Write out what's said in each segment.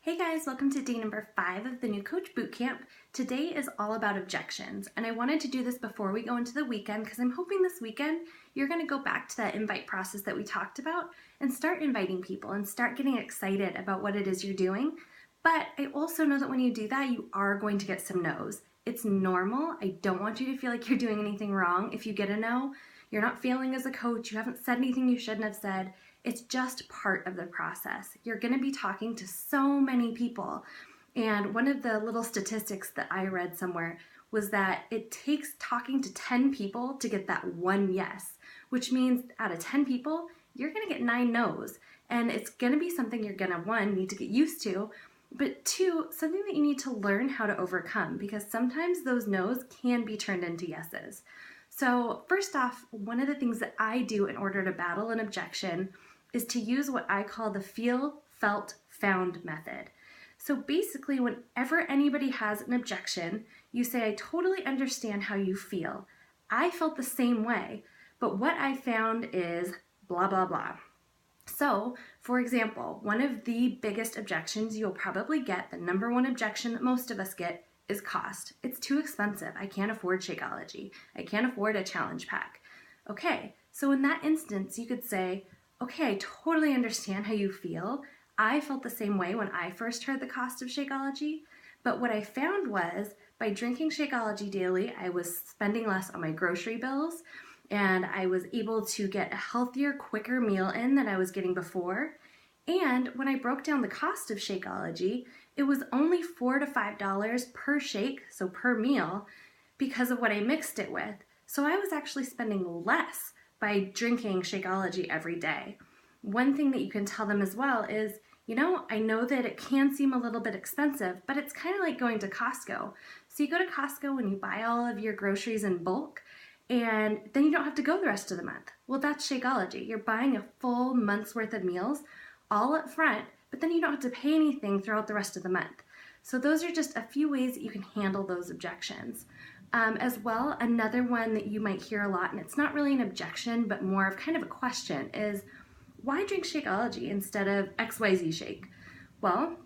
Hey guys, welcome to day number 5 of the New Coach Bootcamp. Today is all about objections, and I wanted to do this before we go into the weekend because I'm hoping this weekend you're going to go back to that invite process that we talked about and start inviting people and start getting excited about what it is you're doing. But I also know that when you do that, you are going to get some no's. It's normal. I don't want you to feel like you're doing anything wrong. If you get a no, you're not failing as a coach. You haven't said anything you shouldn't have said. It's just part of the process. You're going to be talking to so many people. And one of the little statistics that I read somewhere was that it takes talking to 10 people to get that one yes, which means out of 10 people, you're going to get 9 no's. And it's going to be something you're going to, 1, need to get used to, but 2, something that you need to learn how to overcome, because sometimes those no's can be turned into yeses. So first off, one of the things that I do in order to battle an objection is to use what I call the feel, felt, found method. So basically, whenever anybody has an objection, you say, I totally understand how you feel. I felt the same way, but what I found is blah, blah, blah. So, for example, one of the biggest objections you'll probably get, the number one objection that most of us get, is cost. It's too expensive. I can't afford Shakeology. I can't afford a challenge pack. Okay, so in that instance, you could say, okay, I totally understand how you feel. I felt the same way when I first heard the cost of Shakeology, but what I found was by drinking Shakeology daily, I was spending less on my grocery bills, and I was able to get a healthier, quicker meal in than I was getting before. And when I broke down the cost of Shakeology, it was only $4 to $5 per shake, so per meal, because of what I mixed it with. So I was actually spending less by drinking Shakeology every day. One thing that you can tell them as well is, I know that it can seem a little bit expensive, but it's kind of like going to Costco. So you go to Costco and you buy all of your groceries in bulk, and then you don't have to go the rest of the month. Well, that's Shakeology. You're buying a full month's worth of meals all up front, but then you don't have to pay anything throughout the rest of the month. So those are just a few ways that you can handle those objections. As well, another one that you might hear a lot, and it's not really an objection, but more of kind of a question, is why drink Shakeology instead of XYZ shake? Well,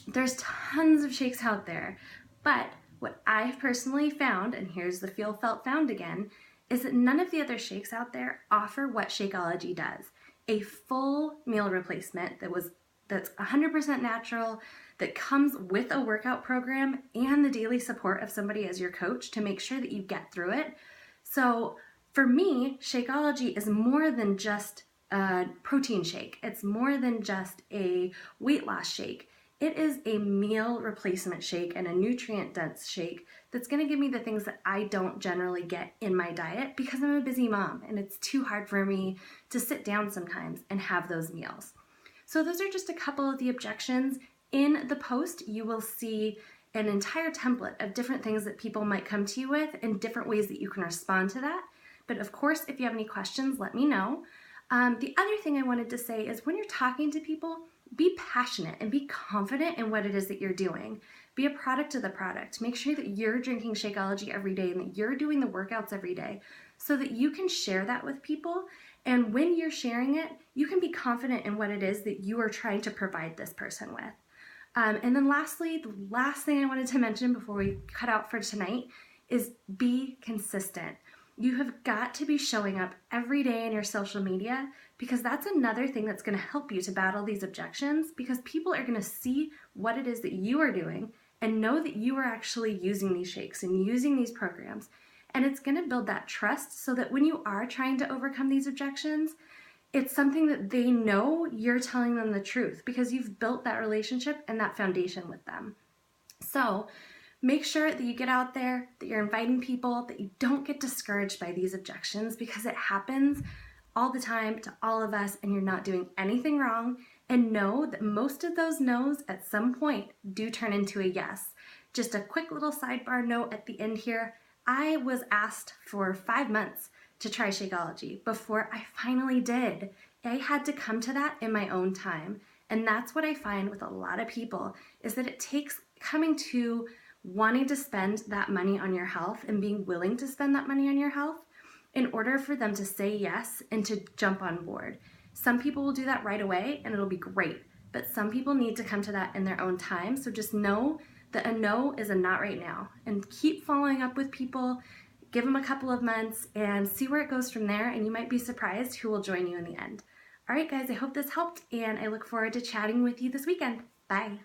there's tons of shakes out there, but what I've personally found, and here's the feel, felt, found again, is that none of the other shakes out there offer what Shakeology does. A full meal replacement that's 100% natural, that comes with a workout program and the daily support of somebody as your coach to make sure that you get through it. So for me, Shakeology is more than just a protein shake. It's more than just a weight loss shake. It is a meal replacement shake and a nutrient-dense shake that's going to give me the things that I don't generally get in my diet because I'm a busy mom and it's too hard for me to sit down sometimes and have those meals. So those are just a couple of the objections. In the post, you will see an entire template of different things that people might come to you with and different ways that you can respond to that. But of course, if you have any questions, let me know. The other thing I wanted to say is when you're talking to people, be passionate and be confident in what it is that you're doing. Be a product of the product. Make sure that you're drinking Shakeology every day and that you're doing the workouts every day so that you can share that with people. And when you're sharing it, you can be confident in what it is that you are trying to provide this person with. And then lastly, the last thing I wanted to mention before we cut out for tonight is be consistent. You have got to be showing up every day in your social media because that's another thing that's going to help you to battle these objections because people are going to see what it is that you are doing and know that you are actually using these shakes and using these programs. And it's going to build that trust so that when you are trying to overcome these objections, it's something that they know you're telling them the truth because you've built that relationship and that foundation with them. So make sure that you get out there, that you're inviting people, that you don't get discouraged by these objections because it happens all the time to all of us and you're not doing anything wrong. And know that most of those no's at some point do turn into a yes. Just a quick little sidebar note at the end here. I was asked for 5 months to try Shakeology before I finally did. I had to come to that in my own time. And that's what I find with a lot of people is that it takes coming to wanting to spend that money on your health and being willing to spend that money on your health in order for them to say yes and to jump on board. Some people will do that right away and it'll be great. but some people need to come to that in their own time. So just know that a no is a not right now, and keep following up with people. Give them a couple of months and see where it goes from there, and you might be surprised who will join you in the end. All right, guys, I hope this helped, and I look forward to chatting with you this weekend. Bye.